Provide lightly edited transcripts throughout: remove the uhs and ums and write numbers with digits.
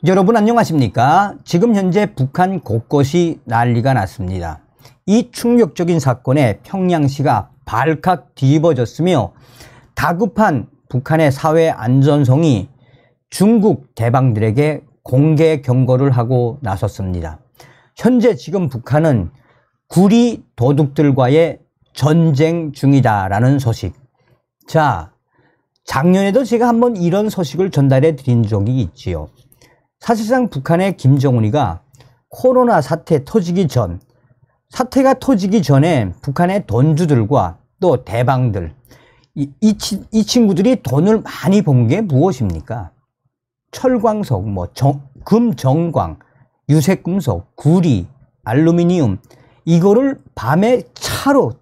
여러분 안녕하십니까? 지금 현재 북한 곳곳이 난리가 났습니다. 이 충격적인 사건에 평양시가 발칵 뒤집어졌으며 다급한 북한의 사회 안전성이 중국 대방들에게 공개 경고를 하고 나섰습니다. 현재 지금 북한은 구리 도둑들과의 전쟁 중이다라는 소식. 자, 작년에도 제가 한번 이런 소식을 전달해 드린 적이 있지요. 사실상 북한의 김정은이가 코로나 사태가 터지기 전에 북한의 돈주들과 또 대방들, 이 친구들이 돈을 많이 번 게 무엇입니까? 철광석, 금정광, 유색금속, 구리, 알루미늄, 이거를 밤에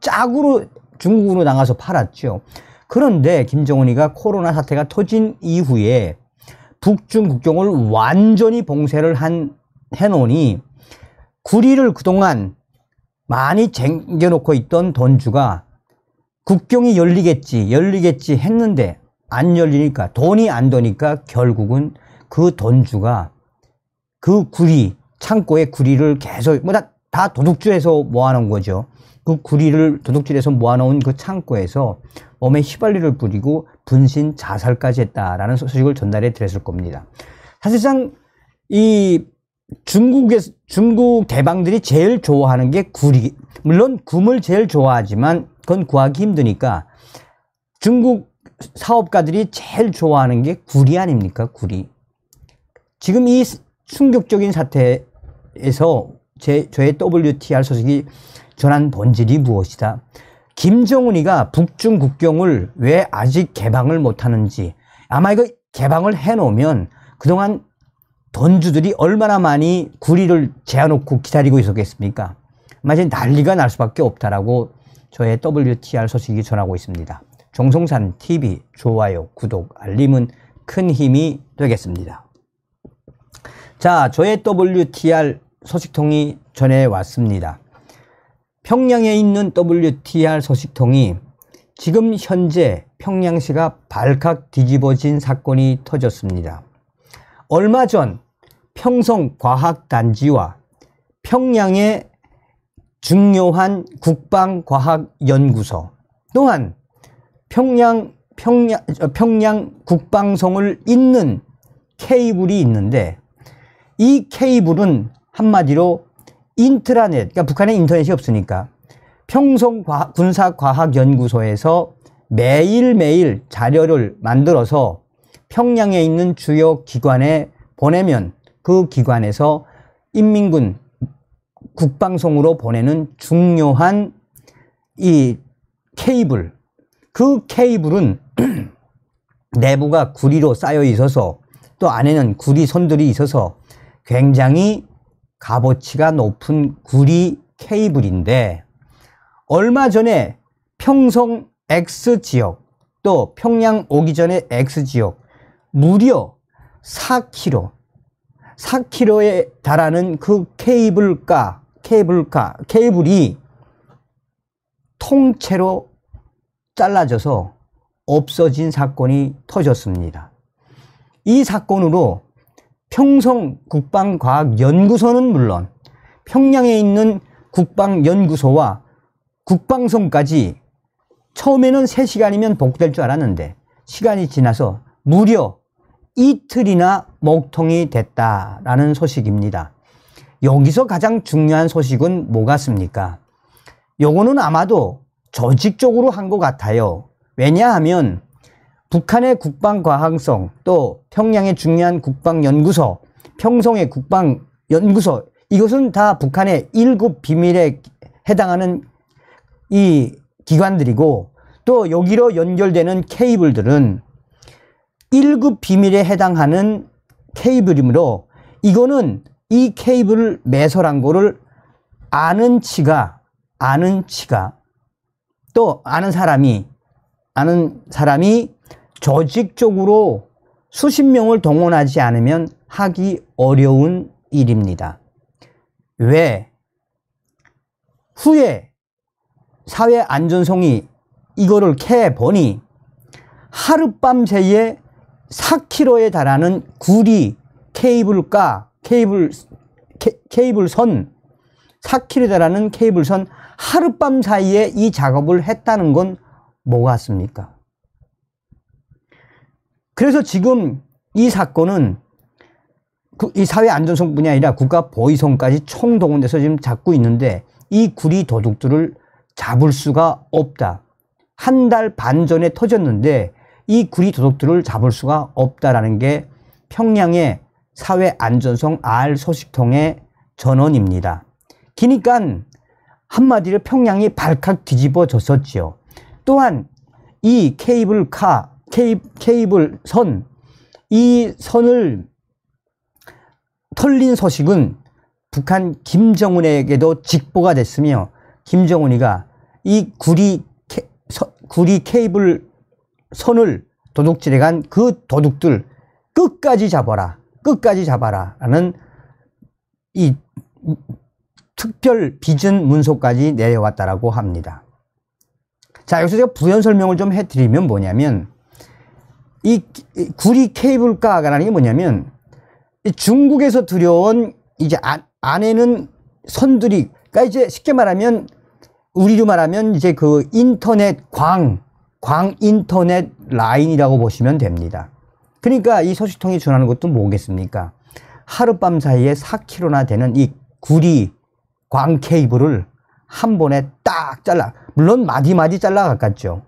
짝으로 중국으로 나가서 팔았죠. 그런데 김정은이가 코로나 사태가 터진 이후에 북중 국경을 완전히 봉쇄를 해놓으니 구리를 그동안 많이 쟁겨놓고 있던 돈주가 국경이 열리겠지 했는데 안 열리니까, 돈이 안 되니까 결국은 그 돈주가 그 구리, 창고에 구리를 계속, 다 도둑질해서 모아놓은 거죠. 그 구리를 도둑질해서 모아놓은 그 창고에서 몸에 휘발유를 뿌리고 분신 자살까지 했다라는 소식을 전달해 드렸을 겁니다. 사실상 이 중국 대방들이 제일 좋아하는 게 구리, 물론 금을 제일 좋아하지만 그건 구하기 힘드니까 중국 사업가들이 제일 좋아하는 게 구리 아닙니까? 구리. 지금 이 충격적인 사태에서 저의 WTR 소식이 전한 본질이 무엇이다? 김정은이가 북중 국경을 왜 아직 개방을 못하는지, 아마 이거 개방을 해놓으면 그동안 돈주들이 얼마나 많이 구리를 재워놓고 기다리고 있었겠습니까? 아마 이제 난리가 날 수밖에 없다라고 저의 WTR 소식이 전하고 있습니다. 정성산 TV 좋아요, 구독, 알림은 큰 힘이 되겠습니다. 자, 저의 WTR 소식통이 전해왔습니다. 평양에 있는 WTR 소식통이 지금 현재 평양시가 발칵 뒤집어진 사건이 터졌습니다. 얼마 전 평성과학단지와 평양의 중요한 국방과학연구소, 또한 평양 국방성을 잇는 케이블이 있는데, 이 케이블은 한마디로 인트라넷, 그러니까 북한에 인터넷이 없으니까 평성 군사과학연구소에서 매일매일 자료를 만들어서 평양에 있는 주요 기관에 보내면 그 기관에서 인민군 국방성으로 보내는 중요한 이 케이블, 그 케이블은 내부가 구리로 쌓여 있어서 또 안에는 구리 선들이 있어서 굉장히 값어치가 높은 구리 케이블인데, 얼마 전에 평성 X지역 또 평양 오기 전에 X지역 무려 4km에 달하는 그 케이블이 통째로 잘라져서 없어진 사건이 터졌습니다. 이 사건으로 평성 국방과학연구소는 물론 평양에 있는 국방연구소와 국방성까지 처음에는 3시간이면 복구될 줄 알았는데 시간이 지나서 무려 이틀이나 목통이 됐다라는 소식입니다. 여기서 가장 중요한 소식은 뭐 같습니까? 요거는 아마도 조직적으로 한 것 같아요. 왜냐하면 북한의 국방과학성, 또 평양의 중요한 국방연구소, 평성의 국방연구소, 이것은 다 북한의 1급 비밀에 해당하는 이 기관들이고, 또 여기로 연결되는 케이블들은 1급 비밀에 해당하는 케이블이므로 이거는 이 케이블을 매설한 거를 아는 치가 또 아는 사람이 조직적으로 수십 명을 동원하지 않으면 하기 어려운 일입니다. 왜? 후에 사회 안전성이 이거를 캐보니 하룻밤 새에 4km에 달하는 구리 케이블선 4km라는 케이블선 하룻밤 사이에 이 작업을 했다는 건 뭐 같습니까? 그래서 지금 이 사건은 이 사회 안전성뿐이 아니라 국가 보위성까지 총동원돼서 지금 잡고 있는데 이 구리 도둑들을 잡을 수가 없다. 한 달 반 전에 터졌는데 이 구리 도둑들을 잡을 수가 없다라는 게 평양의 사회 안전성 R 소식통의 전언입니다. 그러니까 한마디로 평양이 발칵 뒤집어졌었지요. 또한 이 케이블선, 이 선을 털린 소식은 북한 김정은에게도 직보가 됐으며 김정은이가 이 구리 케이블 선을 도둑질해간 그 도둑들 끝까지 잡아라 라는 이 특별 비전 문서까지 내려왔다라고 합니다. 자, 여기서 제가 부연 설명을 좀 해드리면 뭐냐면 이 구리 케이블카라는 게 뭐냐면 중국에서 들여온 이제 안에는 선들이, 그러니까 이제 쉽게 말하면 우리로 말하면 이제 그 인터넷 광 인터넷 라인이라고 보시면 됩니다. 그러니까 이 소식통이 전하는 것도 뭐겠습니까? 하룻밤 사이에 4km나 되는 이 구리 광 케이블을 한 번에 딱 잘라, 물론 마디마디 잘라갔겠죠.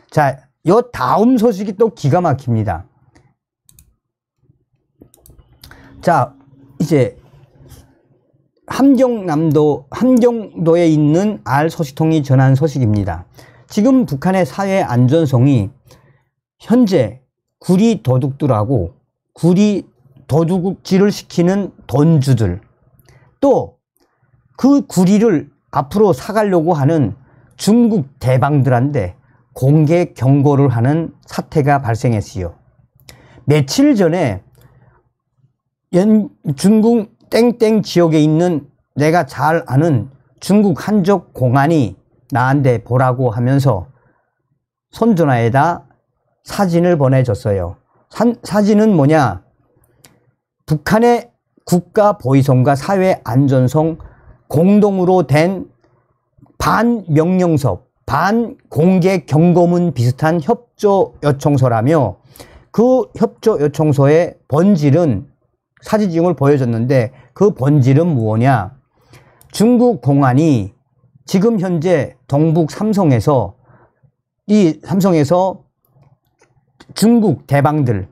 자, 요 다음 소식이 또 기가 막힙니다. 자, 이제 함경도에 있는 R 소식통이 전한 소식입니다. 지금 북한의 사회 안전성이 현재 구리 도둑들하고 구리 도둑질을 시키는 돈주들, 또 그 구리를 앞으로 사가려고 하는 중국 대방들한테 공개 경고를 하는 사태가 발생했어요. 며칠 전에 중국 땡땡 지역에 있는 내가 잘 아는 중국 한족 공안이 나한테 보라고 하면서 손전화에다 사진을 보내줬어요. 사진은 뭐냐? 북한의 국가보위성과 사회안전성 공동으로 된 반명령서, 반공개경고문 비슷한 협조 요청서라며, 그 협조 요청서의 본질은 사진을 보여줬는데 그 본질은 무엇이냐? 중국 공안이 지금 현재 동북 삼성에서 중국 대방들,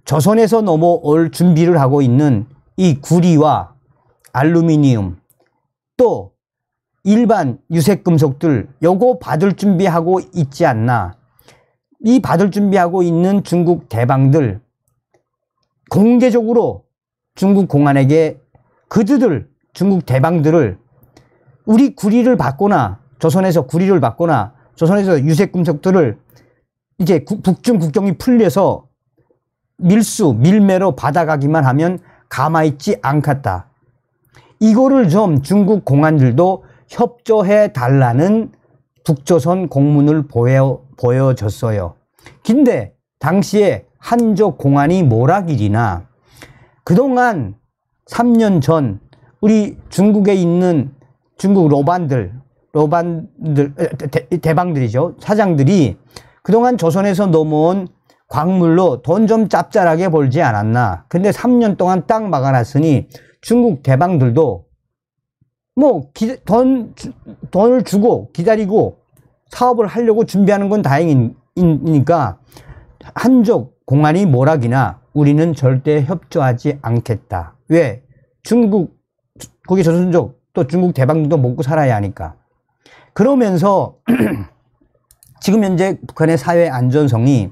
조선에서 넘어올 준비를 하고 있는 이 구리와 알루미늄, 또 일반 유색금속들 요거 받을 준비하고 있지 않나. 이 받을 준비하고 있는 중국 대방들 공개적으로 중국 공안에게 그들을, 중국 대방들을 우리 구리를 받거나 조선에서 구리를 받거나 조선에서 유색금속들을 이제 북중 국경이 풀려서 밀매로 받아가기만 하면 가만히 있지 않겠다. 이거를 좀 중국 공안들도 협조해 달라는 북조선 공문을 보여줬어요. 근데 당시에 한족 공안이 뭐라길이나 그동안 3년 전 우리 중국에 있는 중국 대방들이죠. 사장들이 그동안 조선에서 넘어온 광물로 돈 좀 짭짤하게 벌지 않았나. 근데 3년 동안 딱 막아놨으니 중국 대방들도 뭐 돈을 주고 기다리고 사업을 하려고 준비하는 건 다행이니까 한족 공안이 뭐라기나 우리는 절대 협조하지 않겠다. 왜? 거기 조선족 또 중국 대방들도 먹고 살아야 하니까. 그러면서 지금 현재 북한의 사회 안전성이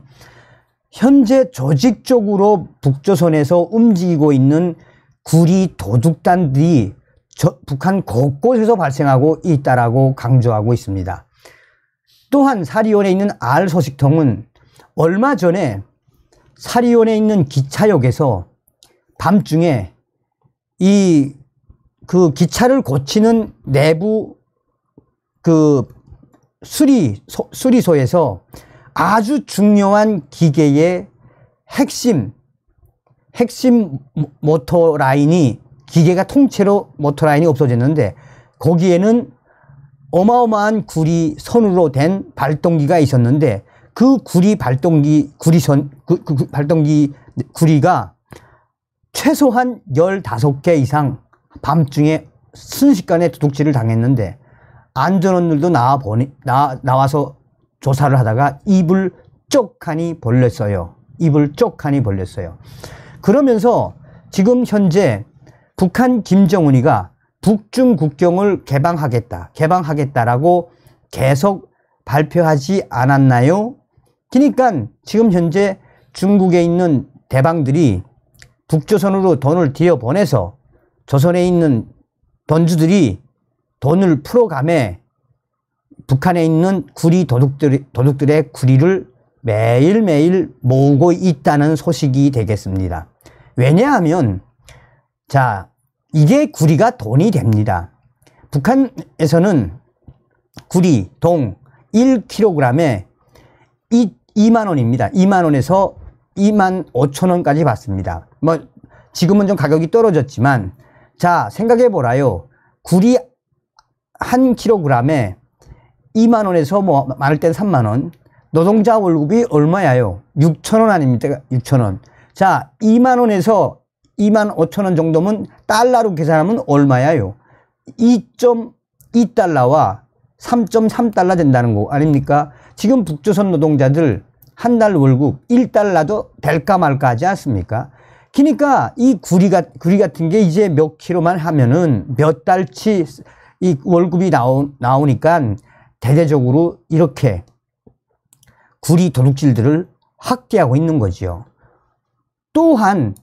현재 조직적으로 북조선에서 움직이고 있는 구리 도둑단들이 북한 곳곳에서 발생하고 있다라고 강조하고 있습니다. 또한 사리온에 있는 R 소식통은 얼마 전에 사리온에 있는 기차역에서 밤중에 그 기차를 고치는 내부 그 수리소에서 아주 중요한 기계의 핵심 핵심 모터 라인이 기계가 통째로 모터 라인이 없어졌는데 거기에는 어마어마한 구리 선으로 된 발동기가 있었는데 그 구리 발동기 발동기 구리가 최소한 15개 이상 밤중에 순식간에 도둑질을 당했는데 안전원들도 나와서 조사를 하다가 입을 쪽하니 벌렸어요. 입을 쪽하니 벌렸어요. 그러면서 지금 현재 북한 김정은이가 북중 국경을 개방하겠다라고 계속 발표하지 않았나요? 그러니까 지금 현재 중국에 있는 대방들이 북조선으로 돈을 들여보내서 조선에 있는 돈주들이 돈을 풀어가며 북한에 있는 구리 도둑들의 구리를 매일매일 모으고 있다는 소식이 되겠습니다. 왜냐하면 자, 이게 구리가 돈이 됩니다. 북한에서는 구리, 동 1kg에 2만 원입니다. 2만 원에서 2만 5천 원까지 받습니다. 뭐 지금은 좀 가격이 떨어졌지만 자, 생각해 보라요. 구리 1kg에 2만 원에서 뭐 많을 땐 3만 원. 노동자 월급이 얼마야요? 6천 원 아닙니까? 6천 원. 자, 2만 원에서 2만 5천 원 정도면 달러로 계산하면 얼마야요? 2.2달러와 3.3달러 된다는 거 아닙니까? 지금 북조선 노동자들 한 달 월급 1달러도 될까 말까 하지 않습니까? 그러니까 이 구리 같은 게 이제 몇 킬로만 하면은 몇 달치 이 월급이 나오니까 대대적으로 이렇게 구리 도둑질들을 확대하고 있는 거지요. 또한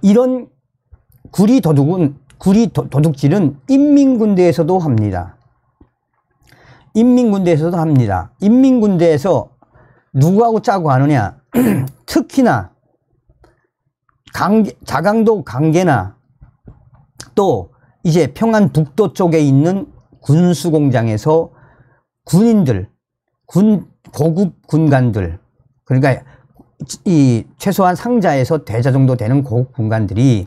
이런 구리 도둑질은 인민군대에서도 합니다. 인민군대에서 누구하고 짜고 하느냐? 특히나 자강도 강계나 또 이제 평안북도 쪽에 있는 군수공장에서 군인들, 고급 군관들, 그러니까 이 최소한 상자에서 대자 정도 되는 고급 군관들이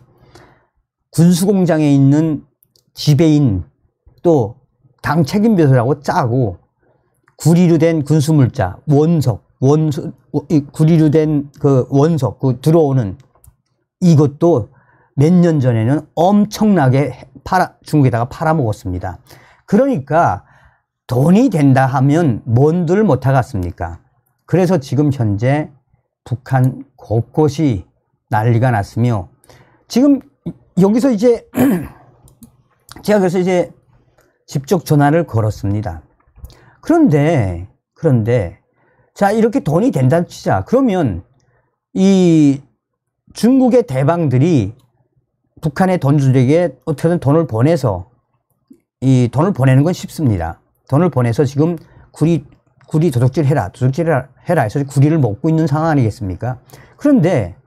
군수공장에 있는 지배인 또 당 책임벼슬하고 짜고 구리로 된 군수물자, 구리로 된 그 원석, 들어오는 이것도 몇 년 전에는 엄청나게 중국에다가 팔아먹었습니다. 그러니까 돈이 된다 하면 뭔들 못하겠습니까? 그래서 지금 현재 북한 곳곳이 난리가 났으며 지금 여기서 이제 제가 그래서 이제 직접 전화를 걸었습니다. 그런데 자, 이렇게 돈이 된다 치자. 그러면 이 중국의 대방들이 북한의 돈주들에게 어떻게든 돈을 보내서 이 돈을 보내는 건 쉽습니다. 돈을 보내서 지금 구리 도둑질 해라 해서 구리를 먹고 있는 상황 아니겠습니까? 그런데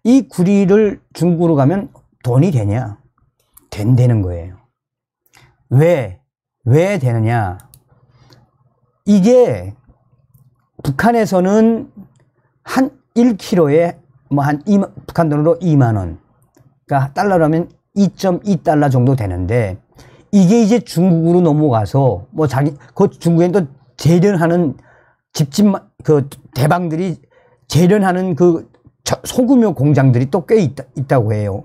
이 구리를 중국으로 가면 돈이 되냐? 된다는 거예요. 왜 되느냐? 이게 북한에서는 한 1kg에 뭐 한 북한 돈으로 2만 원. 그러니까 달러로 하면 2.2달러 정도 되는데 이게 이제 중국으로 넘어가서 뭐 그 중국엔 또 재련하는 그 대방들이 재련하는 그 소규모 공장들이 또 꽤 있다고 해요.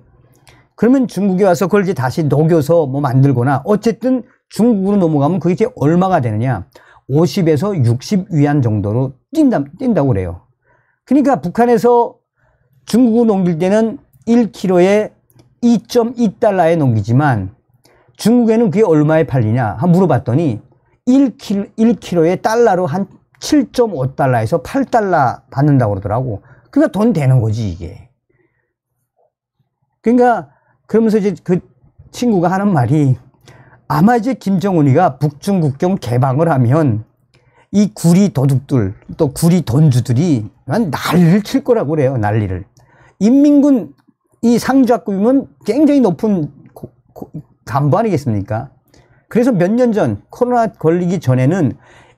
그러면 중국에 와서 그걸 이제 다시 녹여서 뭐 만들거나 어쨌든 중국으로 넘어가면 그게 이제 얼마가 되느냐? 50에서 60위안 정도로 뛴다고 그래요. 그러니까 북한에서 중국으로 넘길 때는 1kg에 2.2달러에 넘기지만 중국에는 그게 얼마에 팔리냐? 한번 물어봤더니 1kg에 달러로 한 7.5달러에서 8달러 받는다고 그러더라고. 그러니까 돈 되는 거지, 이게. 그러니까 그러면서 이제 그 친구가 하는 말이 아마 이제 김정은이가 북중 국경 개방을 하면 이 구리 도둑들 또 구리 돈주들이 난리를 칠 거라고 그래요. 난리를. 인민군 이 상좌급이면 굉장히 높은 간부 아니겠습니까? 그래서 몇 년 전 코로나 걸리기 전에는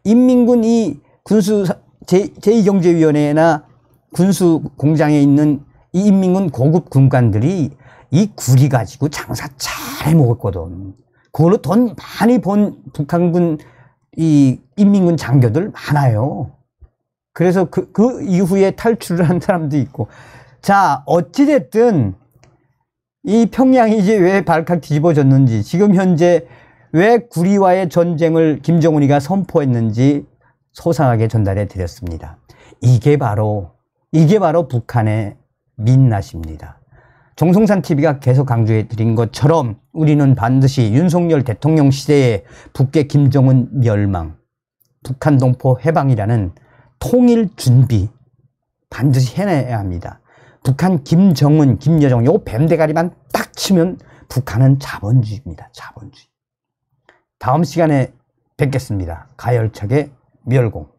인민군 이 군수 제2경제위원회나 군수공장에 있는 이 인민군 고급 군관들이 이 구리 가지고 장사 잘 해먹었거든. 그걸로 돈 많이 번 북한군 이 인민군 장교들 많아요. 그래서 그 이후에 탈출을 한 사람도 있고. 자, 어찌됐든 이 평양이 이제 왜 발칵 뒤집어졌는지, 지금 현재 왜 구리와의 전쟁을 김정은이가 선포했는지 소상하게 전달해 드렸습니다. 이게 바로 북한의 민낯입니다. 정성산 TV가 계속 강조해 드린 것처럼 우리는 반드시 윤석열 대통령 시대에 북계 김정은 멸망, 북한 동포 해방이라는 통일 준비 반드시 해내야 합니다. 북한 김정은, 김여정 요 뱀대가리만 딱 치면 북한은 자본주의입니다. 자본주의. 다음 시간에 뵙겠습니다. 가열차게 멸공.